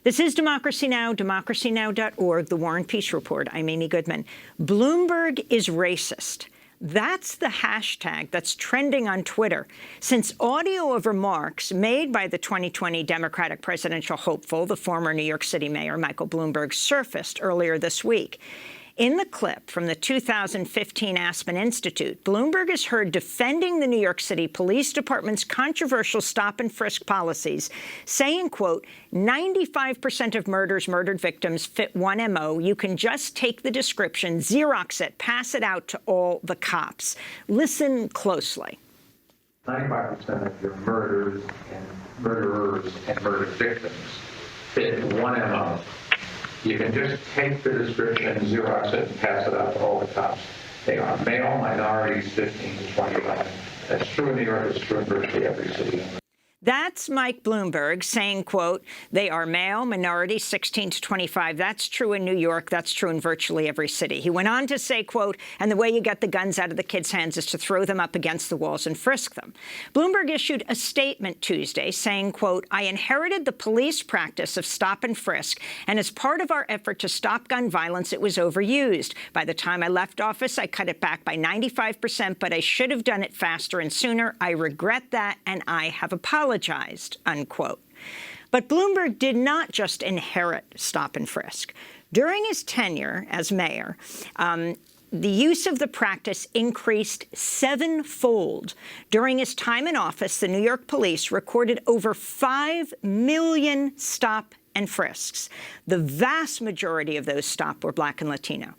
This is Democracy Now!, democracynow.org, The War and Peace Report. I'm Amy Goodman. Bloomberg is racist. That's the hashtag that's trending on Twitter since audio of remarks made by the 2020 Democratic presidential hopeful, the former New York City Mayor Michael Bloomberg, surfaced earlier this week. In the clip from the 2015 Aspen Institute, Bloomberg is heard defending the New York City Police Department's controversial stop-and-frisk policies, saying, quote, 95% of murdered victims fit one MO. You can just take the description, Xerox it, pass it out to all the cops. Listen closely. 95% of your murderers and murdered victims fit one MO. You can just take the description, Xerox it, and pass it out to all the cops. They are male, minorities, 15 to 25. That's true in New York. It's true in virtually every city. That's Mike Bloomberg saying, quote, they are male, minority, 16 to 25. That's true in New York. That's true in virtually every city. He went on to say, quote, and the way you get the guns out of the kids' hands is to throw them up against the walls and frisk them. Bloomberg issued a statement Tuesday saying, quote, I inherited the police practice of stop and frisk, and as part of our effort to stop gun violence, it was overused. By the time I left office, I cut it back by 95%, but I should have done it faster and sooner. I regret that, and I have apologized. Unquote. But Bloomberg did not just inherit stop and frisk. During his tenure as mayor, the use of the practice increased sevenfold. During his time in office, the New York police recorded over 5 million stop and frisks. The vast majority of those stop were Black and Latino.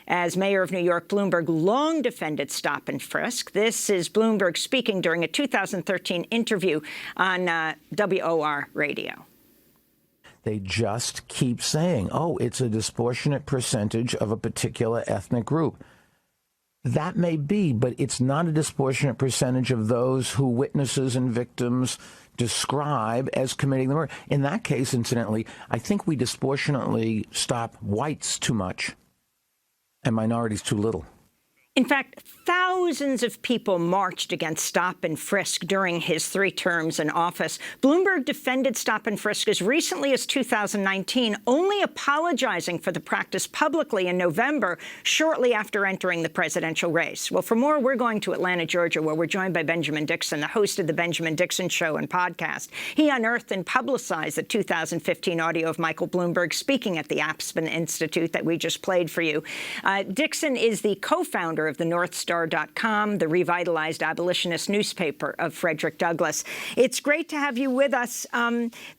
As mayor of New York, Bloomberg long defended stop and frisk. This is Bloomberg speaking during a 2013 interview on WOR radio. They just keep saying, oh, it's a disproportionate percentage of a particular ethnic group. That may be, but it's not a disproportionate percentage of those who witnesses and victims describe as committing the murder. In that case, incidentally, I think we disproportionately stop whites too much and minorities too little. In fact, thousands of people marched against stop and frisk during his 3 terms in office. Bloomberg defended stop and frisk as recently as 2019, only apologizing for the practice publicly in November, shortly after entering the presidential race. Well, for more, we're going to Atlanta, Georgia, where we're joined by Benjamin Dixon, the host of the Benjamin Dixon Show and podcast. He unearthed and publicized the 2015 audio of Michael Bloomberg speaking at the Aspen Institute that we just played for you. Dixon is the co-founder of the NorthStar.com, the revitalized abolitionist newspaper of Frederick Douglass. It's great to have you with us.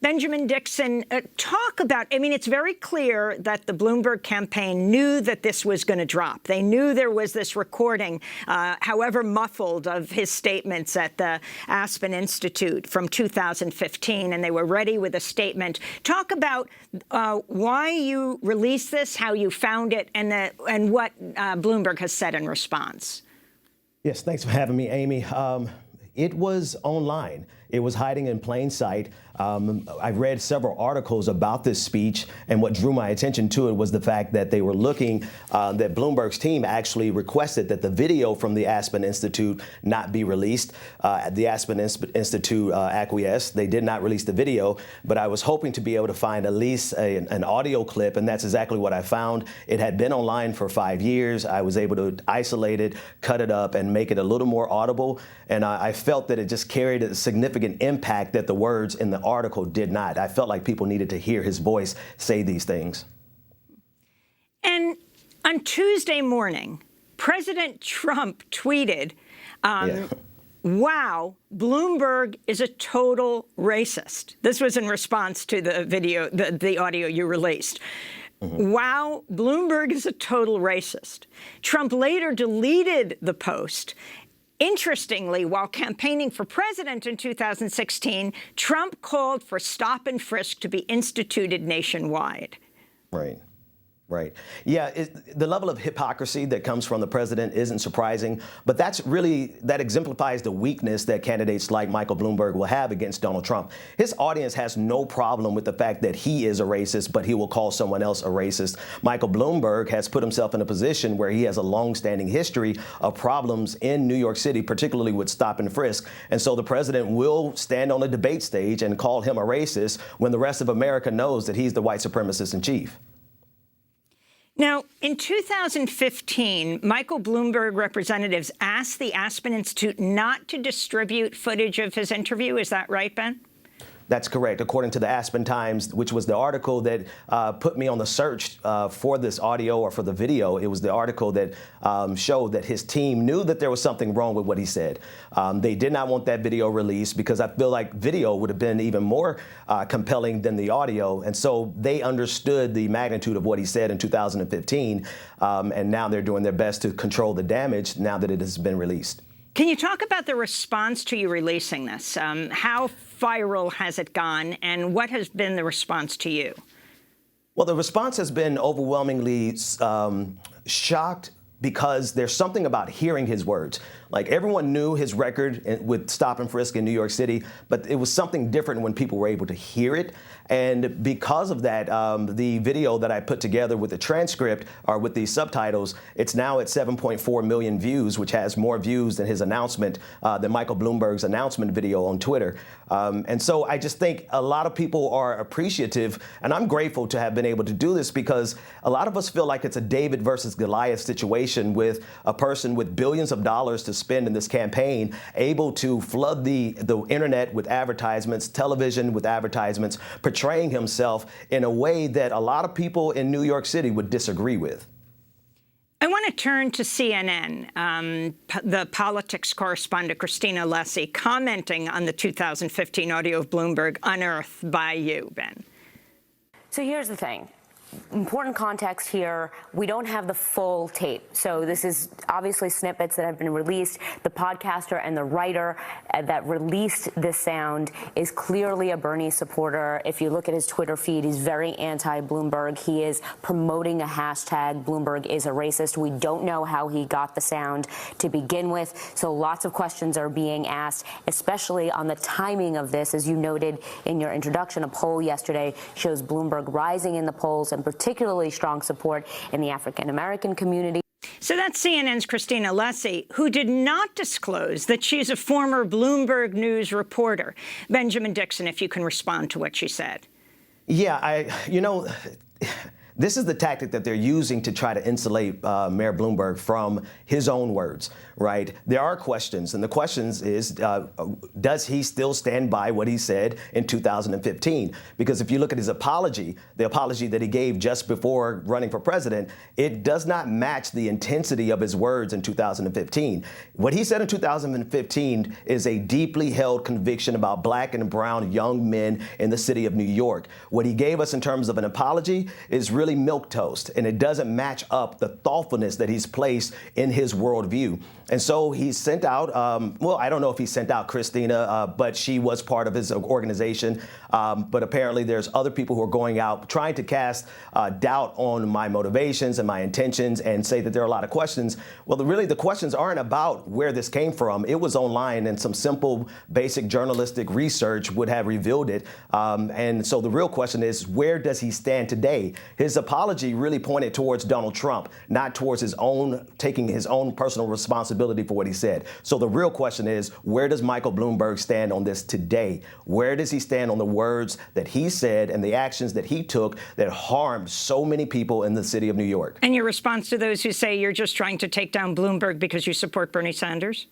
Benjamin Dixon, talk about, I mean, it's very clear that the Bloomberg campaign knew that this was going to drop. They knew there was this recording, however muffled, of his statements at the Aspen Institute from 2015, and they were ready with a statement. Talk about why you released this, how you found it, and what Bloomberg has said in response. Yes, thanks for having me, Amy. It was online. It was hiding in plain sight. I read several articles about this speech, and what drew my attention to it was the fact that they were looking, that Bloomberg's team actually requested that the video from the Aspen Institute not be released. The Aspen Institute acquiesced. They did not release the video, but I was hoping to be able to find at least an audio clip, and that's exactly what I found. It had been online for 5 years. I was able to isolate it, cut it up, and make it a little more audible, and I felt that it just carried a significant impact that the words in the article did not. I felt like people needed to hear his voice say these things. And on Tuesday morning, President Trump tweeted, wow, Bloomberg is a total racist. This was in response to the video, the audio you released. Wow, Bloomberg is a total racist. Trump later deleted the post. Interestingly, while campaigning for president in 2016, Trump called for stop and frisk to be instituted nationwide. Right. Right. Yeah, the level of hypocrisy that comes from the president isn't surprising, but that exemplifies the weakness that candidates like Michael Bloomberg will have against Donald Trump. His audience has no problem with the fact that he is a racist, but he will call someone else a racist. Michael Bloomberg has put himself in a position where he has a long-standing history of problems in New York City, particularly with stop and frisk. And so the president will stand on a debate stage and call him a racist when the rest of America knows that he's the white supremacist in chief. Now, in 2015, Michael Bloomberg representatives asked the Aspen Institute not to distribute footage of his interview. Is that right, Ben? That's correct. According to the Aspen Times, which was the article that put me on the search for this audio or for the video, it was the article that showed that his team knew that there was something wrong with what he said. They did not want that video released because I feel like video would have been even more compelling than the audio. And so they understood the magnitude of what he said in 2015. And now they're doing their best to control the damage now that it has been released. Can you talk about the response to you releasing this? How viral has it gone, and what has been the response to you? Well, the response has been overwhelmingly shocked because there's something about hearing his words. Like, everyone knew his record with stop and frisk in New York City, but it was something different when people were able to hear it. And because of that, the video that I put together with the transcript or with the subtitles, it's now at 7.4 million views, which has more views than his announcement, than Michael Bloomberg's announcement video on Twitter. And so I just think a lot of people are appreciative, and I'm grateful to have been able to do this because a lot of us feel like it's a David versus Goliath situation with a person with billions of dollars to spend in this campaign, able to flood the internet with advertisements, television with advertisements, portraying himself in a way that a lot of people in New York City would disagree with. I want to turn to CNN. The politics correspondent Christina Alessi commenting on the 2015 audio of Bloomberg unearthed by you, Ben. So here's the thing. Important context here, we don't have the full tape. So this is obviously snippets that have been released. The podcaster and the writer that released this sound is clearly a Bernie supporter. If you look at his Twitter feed, he's very anti-Bloomberg. He is promoting a hashtag, Bloomberg is a racist. We don't know how he got the sound to begin with. So lots of questions are being asked, especially on the timing of this. As you noted in your introduction, a poll yesterday shows Bloomberg rising in the polls and particularly strong support in the African-American community. So that's CNN's Christina Alessi, who did not disclose that she's a former Bloomberg News reporter. Benjamin Dixon, if you can respond to what she said. Yeah, this is the tactic that they're using to try to insulate Mayor Bloomberg from his own words, right? There are questions, and the questions is, does he still stand by what he said in 2015? Because if you look at his apology, the apology that he gave just before running for president, it does not match the intensity of his words in 2015. What he said in 2015 is a deeply held conviction about black and brown young men in the city of New York. What he gave us in terms of an apology is really milquetoast, and it doesn't match up the thoughtfulness that he's placed in his worldview. And so he sent out, well, I don't know if he sent out Christina, but she was part of his organization. But apparently there's other people who are going out trying to cast doubt on my motivations and my intentions and say that there are a lot of questions. Well, really the questions aren't about where this came from. It was online, and some simple, basic journalistic research would have revealed it. And so the real question is, where does he stand today? His apology really pointed towards Donald Trump, not towards his own, taking his own personal responsibility for what he said. So the real question is, where does Michael Bloomberg stand on this today? Where does he stand on the words that he said and the actions that he took that harmed so many people in the city of New York? And your response to those who say you're just trying to take down Bloomberg because you support Bernie Sanders?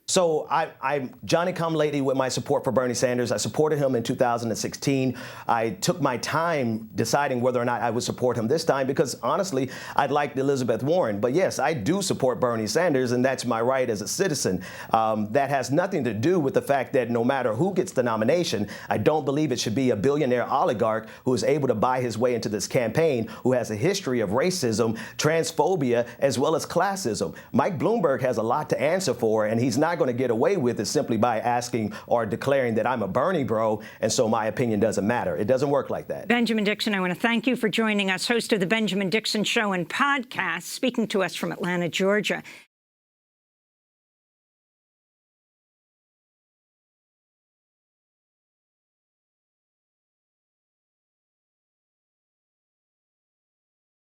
So I'm Johnny-come-lately with my support for Bernie Sanders. I supported him in 2016. I took my time deciding whether or not I would support him this time because, honestly, I'd liked Elizabeth Warren. But, yes, I do support Bernie Sanders, and that's my right as a citizen. That has nothing to do with the fact that no matter who gets the nomination, I don't believe it should be a billionaire oligarch who is able to buy his way into this campaign, who has a history of racism, transphobia, as well as classism. Mike Bloomberg has a lot to answer for, and he's not not going to get away with it simply by asking or declaring that I'm a Bernie bro, and so my opinion doesn't matter. It doesn't work like that. Benjamin Dixon, I want to thank you for joining us, host of the Benjamin Dixon Show and podcast, speaking to us from Atlanta, Georgia.